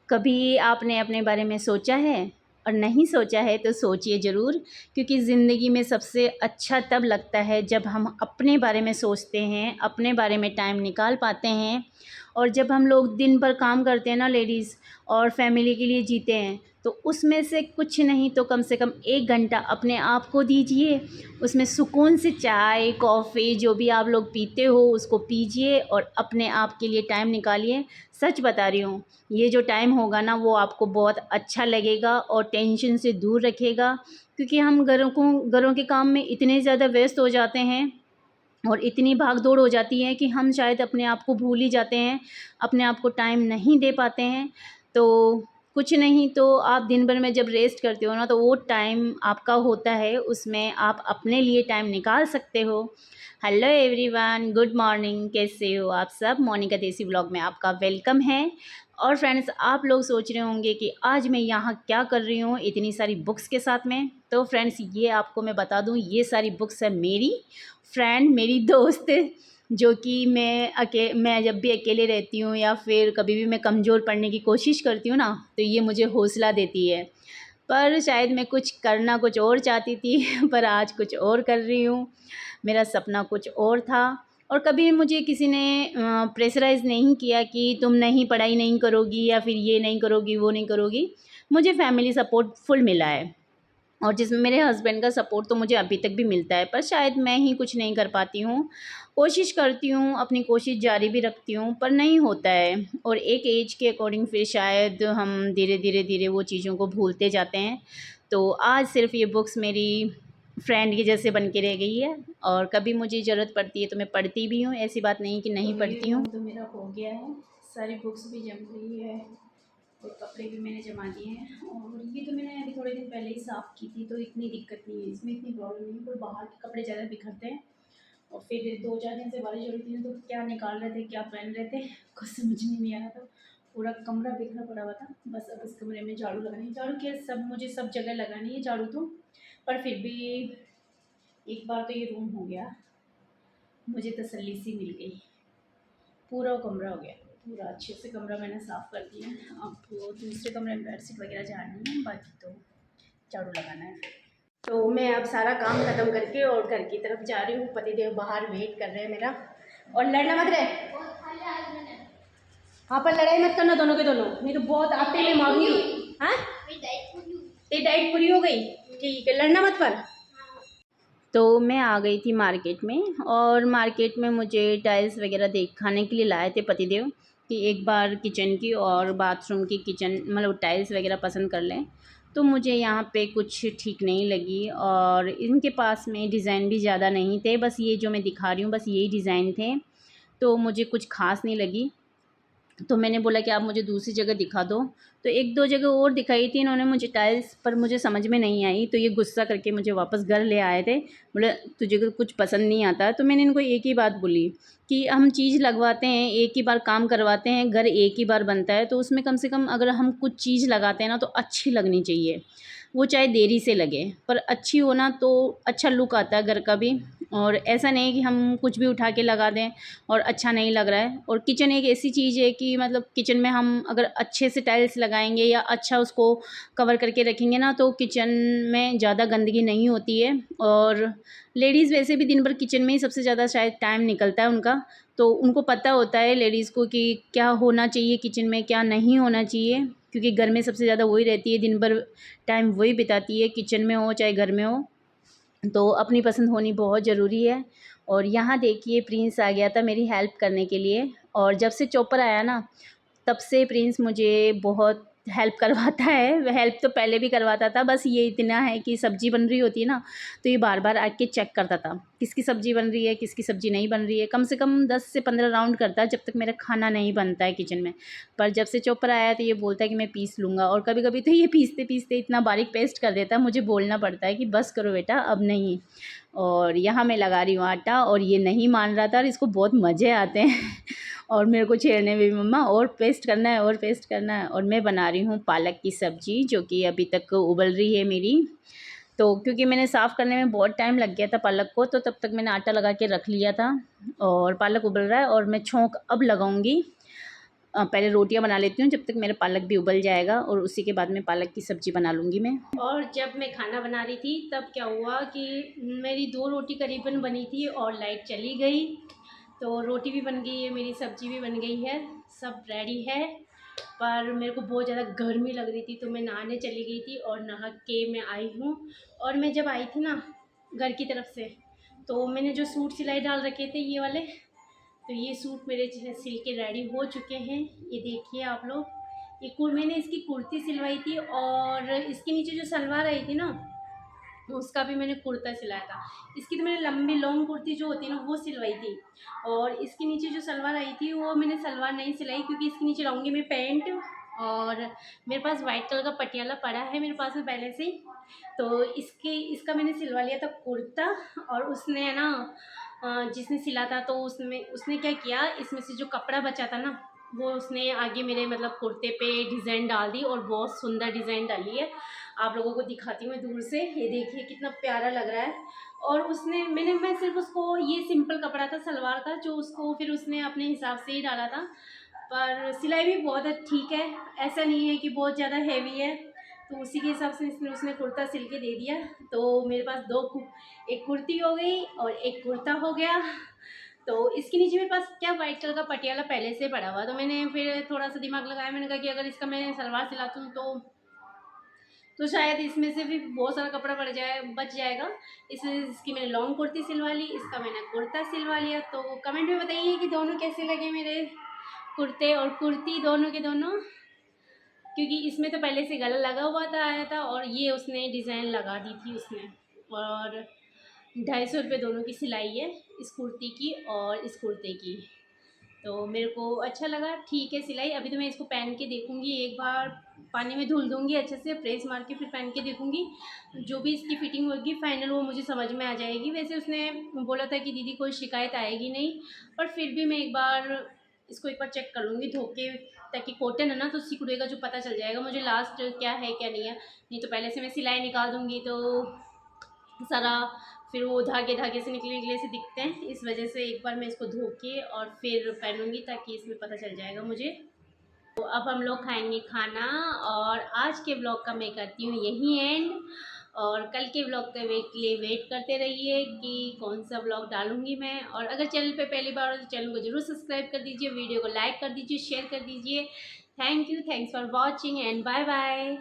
कभी आपने अपने बारे में सोचा है? और नहीं सोचा है तो सोचिए ज़रूर, क्योंकि ज़िंदगी में सबसे अच्छा तब लगता है जब हम अपने बारे में सोचते हैं, अपने बारे में टाइम निकाल पाते हैं। और जब हम लोग दिन भर काम करते हैं ना लेडीज़, और फैमिली के लिए जीते हैं, तो उसमें से कुछ नहीं तो कम से कम 1 घंटा अपने आप को दीजिए। उसमें सुकून से चाय, कॉफ़ी जो भी आप लोग पीते हो उसको पीजिए और अपने आप के लिए टाइम निकालिए। सच बता रही हूँ, ये जो टाइम होगा ना वो आपको बहुत अच्छा लगेगा और टेंशन से दूर रखेगा, क्योंकि हम घरों के काम में इतने ज़्यादा व्यस्त हो जाते हैं और इतनी भाग दौड़ हो जाती है कि हम शायद अपने आप को भूल ही जाते हैं, अपने आप को टाइम नहीं दे पाते हैं। तो कुछ नहीं तो आप दिन भर में जब रेस्ट करते हो ना तो वो टाइम आपका होता है, उसमें आप अपने लिए टाइम निकाल सकते हो। हेलो एवरीवन, गुड मॉर्निंग, कैसे हो आप सब? मोनिका देसी व्लॉग में आपका वेलकम है। और फ्रेंड्स, आप लोग सोच रहे होंगे कि आज मैं यहाँ क्या कर रही हूँ इतनी सारी बुक्स के साथ में। तो फ्रेंड्स, ये आपको मैं बता दूँ, ये सारी बुक्स है मेरी फ्रेंड, मेरी दोस्त, जो कि मैं जब भी अकेले रहती हूँ या फिर कभी भी मैं कमज़ोर पड़ने की कोशिश करती हूँ ना, तो ये मुझे हौसला देती है। पर शायद मैं कुछ और चाहती थी पर आज कुछ और कर रही हूँ। मेरा सपना कुछ और था। और कभी मुझे किसी ने प्रेशराइज़ नहीं किया कि तुम नहीं पढ़ाई नहीं करोगी या फिर ये नहीं करोगी, वो नहीं करोगी। मुझे फैमिली सपोर्ट फुल मिला है, और जिसमें मेरे हस्बैंड का सपोर्ट तो मुझे अभी तक भी मिलता है, पर शायद मैं ही कुछ नहीं कर पाती हूँ। कोशिश करती हूँ, अपनी कोशिश जारी भी रखती हूँ, पर नहीं होता है। और एक एज के अकॉर्डिंग फिर शायद हम धीरे वो चीज़ों को भूलते जाते हैं। तो आज सिर्फ ये बुक्स मेरी फ्रेंड के जैसे बन के रह गई है, और कभी मुझे ज़रूरत पड़ती है तो मैं पढ़ती भी हूँ, ऐसी बात नहीं कि नहीं पढ़ती हूँ। तो मेरा हो गया है, सारी बुक्स भी जम गई है और कपड़े भी मैंने जमा दिए हैं। और ये तो मैंने अभी थोड़े दिन पहले ही साफ़ की थी, तो इतनी दिक्कत नहीं है, इसमें इतनी प्रॉब्लम नहीं है। पर बाहर के कपड़े ज़्यादा बिखरते हैं, और फिर 2-4 दिन से बारिश हो रही थी, तो क्या निकाल रहे थे क्या पहन रहे थे कुछ समझ में नहीं आ रहा था। पूरा कमरा बिखरा पड़ा हुआ था। बस अब इस कमरे में झाड़ू लगानी है। झाड़ू क्या, सब मुझे सब जगह लगानी है झाड़ू तो, पर फिर भी एक बार तो ये रूम हो गया, मुझे तसल्ली सी मिल गई। पूरा कमरा हो गया, पूरा अच्छे से कमरा मैंने साफ़ कर दिया। अब वो दूसरे कमरे में बेडशीट वगैरह झाड़नी है, बाकी तो झाड़ू लगाना है। तो मैं अब सारा काम ख़त्म करके और घर की तरफ जा रही हूँ। पतिदेव बाहर वेट कर रहे हैं मेरा। और लड़ना मत रहे, हाँ, पर लड़ाई मत करना दोनों के दोनों, नहीं तो बहुत आते में मारूंगी। हाँ, तेरी डाइट पूरी हो गई? ठीक है, लड़ना मत पर। तो मैं आ गई थी मार्केट में, और मार्केट में मुझे टाइल्स वगैरह दिखाने के लिए लाए थे पतिदेव, कि एक बार किचन की और बाथरूम की किचन मतलब टाइल्स वगैरह पसंद कर लें। तो मुझे यहाँ पे कुछ ठीक नहीं लगी, और इनके पास में डिज़ाइन भी ज़्यादा नहीं थे, बस ये जो मैं दिखा रही हूँ बस यही डिज़ाइन थे, तो मुझे कुछ ख़ास नहीं लगी। तो मैंने बोला कि आप मुझे दूसरी जगह दिखा दो। तो 1-2 जगह और दिखाई थी इन्होंने मुझे टाइल्स, पर मुझे समझ में नहीं आई, तो ये गुस्सा करके मुझे वापस घर ले आए थे। बोले तुझे कुछ पसंद नहीं आता? तो मैंने इनको एक ही बात बोली कि हम चीज़ लगवाते हैं, एक ही बार काम करवाते हैं, घर एक ही बार बनता है, तो उसमें कम से कम अगर हम कुछ चीज़ लगाते हैं ना तो अच्छी लगनी चाहिए। वो चाहे देरी से लगे, पर अच्छी हो ना तो अच्छा लुक आता है घर का भी। और ऐसा नहीं कि हम कुछ भी उठा के लगा दें और अच्छा नहीं लग रहा है। और किचन एक ऐसी चीज़ है कि मतलब किचन में हम अगर अच्छे से टाइल्स लगाएंगे या अच्छा उसको कवर करके रखेंगे ना, तो किचन में ज़्यादा गंदगी नहीं होती है। और लेडीज़ वैसे भी दिन भर किचन में ही सबसे ज़्यादा शायद टाइम निकलता है उनका, तो उनको पता होता है लेडीज़ को कि क्या होना चाहिए किचन में, क्या नहीं होना चाहिए, क्योंकि घर में सबसे ज़्यादा वही रहती है, दिन भर टाइम वही बिताती है, किचन में हो चाहे घर में हो। तो अपनी पसंद होनी बहुत ज़रूरी है। और यहाँ देखिए प्रिंस आ गया था मेरी हेल्प करने के लिए, और जब से चॉपर आया ना तब से प्रिंस मुझे बहुत हेल्प करवाता है। हेल्प तो पहले भी करवाता था, बस ये इतना है कि सब्ज़ी बन रही होती है ना तो ये बार बार आके चेक करता था किसकी सब्ज़ी बन रही है, किसकी सब्ज़ी नहीं बन रही है। कम से कम 10 से 15 राउंड करता है जब तक मेरा खाना नहीं बनता है किचन में। पर जब से चॉपर आया तो ये बोलता है कि मैं पीस लूँगा, और कभी कभी तो ये पीसते पीसते इतना बारीक पेस्ट कर देता है, मुझे बोलना पड़ता है कि बस करो बेटा अब नहीं। और यहाँ मैं लगा रही हूँ आटा, और ये नहीं मान रहा था, और इसको बहुत मज़े आते हैं और मेरे को छेड़ने में भी, मम्मा और पेस्ट करना है और पेस्ट करना है। और मैं बना रही हूँ पालक की सब्ज़ी, जो कि अभी तक उबल रही है मेरी। तो क्योंकि मैंने साफ़ करने में बहुत टाइम लग गया था पालक को, तो तब तक मैंने आटा लगा के रख लिया था, और पालक उबल रहा है और मैं छोंक अब लगाऊंगी। पहले रोटियां बना लेती हूँ जब तक मेरा पालक भी उबल जाएगा, और उसी के बाद में पालक की सब्ज़ी बना लूँगी मैं। और जब मैं खाना बना रही थी तब क्या हुआ कि मेरी 2 रोटी करीबन बनी थी और लाइट चली गई। तो रोटी भी बन गई है, मेरी सब्ज़ी भी बन गई है, सब रेडी है। पर मेरे को बहुत ज़्यादा गर्मी लग रही थी तो मैं नहाने चली गई थी और नहा के मैं आई हूँ। और मैं जब आई थी ना घर की तरफ से, तो मैंने जो सूट सिलाई डाल रखे थे ये वाले, तो ये सूट मेरे सिल के रेडी हो चुके हैं। ये देखिए आप लोग, मैंने इसकी कुर्ती सिलवाई थी और इसके नीचे जो सलवार आई थी ना उसका भी मैंने कुर्ता सिलाया था। इसकी तो मैंने लंबी लॉन्ग कुर्ती जो होती है ना वो सिलवाई थी, और इसके नीचे जो सलवार आई थी वो मैंने सलवार नहीं सिलाई क्योंकि इसके नीचे लाऊंगी मैं पैंट। और मेरे पास वाइट कलर का पटियाला पड़ा है मेरे पास में पहले से ही, तो इसका मैंने सिलवा लिया था कुर्ता। और उसने है ना जिसने सिला था तो उसने क्या किया, इसमें से जो कपड़ा बचा था ना वो उसने आगे मेरे मतलब कुर्ते पे डिज़ाइन डाल दी, और बहुत सुंदर डिज़ाइन डाली है। आप लोगों को दिखाती हूँ मैं दूर से, ये देखिए कितना प्यारा लग रहा है। और मैं सिर्फ उसको, ये सिंपल कपड़ा था सलवार का जो उसको फिर उसने अपने हिसाब से ही डाला था, पर सिलाई भी बहुत ठीक है, ऐसा नहीं है कि बहुत ज़्यादा हैवी है। तो उसी के हिसाब से उसने कुर्ता सिल के दे दिया। तो मेरे पास एक कुर्ती हो गई और एक कुर्ता हो गया। तो इसके नीचे मेरे पास क्या वाइट कलर का पटियाला पहले से पड़ा हुआ, तो मैंने फिर थोड़ा सा दिमाग लगाया, मैंने कहा कि अगर इसका मैं सलवार सिलाती हूँ तो शायद इसमें से भी बहुत सारा कपड़ा बच जाएगा। इसकी मैंने लॉन्ग कुर्ती सिलवा ली, इसका मैंने कुर्ता सिलवा लिया। तो कमेंट में बताइए कि दोनों कैसे लगे मेरे कुर्ते और कुर्ती, दोनों के दोनों, क्योंकि इसमें तो पहले से गला लगा हुआ था आया था और ये उसने डिज़ाइन लगा दी थी उसने। और 250 रुपये दोनों की सिलाई है, इस कुर्ती की और इस कुर्ते की। तो मेरे को अच्छा लगा, ठीक है सिलाई। अभी तो मैं इसको पहन के देखूँगी, एक बार पानी में धुल दूँगी अच्छे से, प्रेस मार के फिर पहन के देखूँगी। जो भी इसकी फ़िटिंग होगी फाइनल वो मुझे समझ में आ जाएगी। वैसे उसने बोला था कि दीदी कोई शिकायत आएगी नहीं, पर फिर भी मैं इसको एक बार चेक कर लूँगी धो के, ताकि कॉटन है ना तो सिकुड़ेगा जो पता चल जाएगा मुझे लास्ट क्या है क्या नहीं है। नहीं तो पहले से मैं सिलाई निकाल दूँगी तो सारा फिर वो धागे धागे से निकले निकले से दिखते हैं। इस वजह से एक बार मैं इसको धो के और फिर पहनूंगी ताकि इसमें पता चल जाएगा मुझे। तो अब हम लोग खाएंगे खाना, और आज के ब्लॉग का मैं करती हूँ यही एंड। और कल के ब्लॉग के लिए वेट करते रहिए कि कौन सा ब्लॉग डालूंगी मैं। और अगर चैनल पे पहली बार हो तो चैनल को ज़रूर सब्सक्राइब कर दीजिए, वीडियो को लाइक कर दीजिए, शेयर कर दीजिए। Thank you, thanks for watching and bye bye.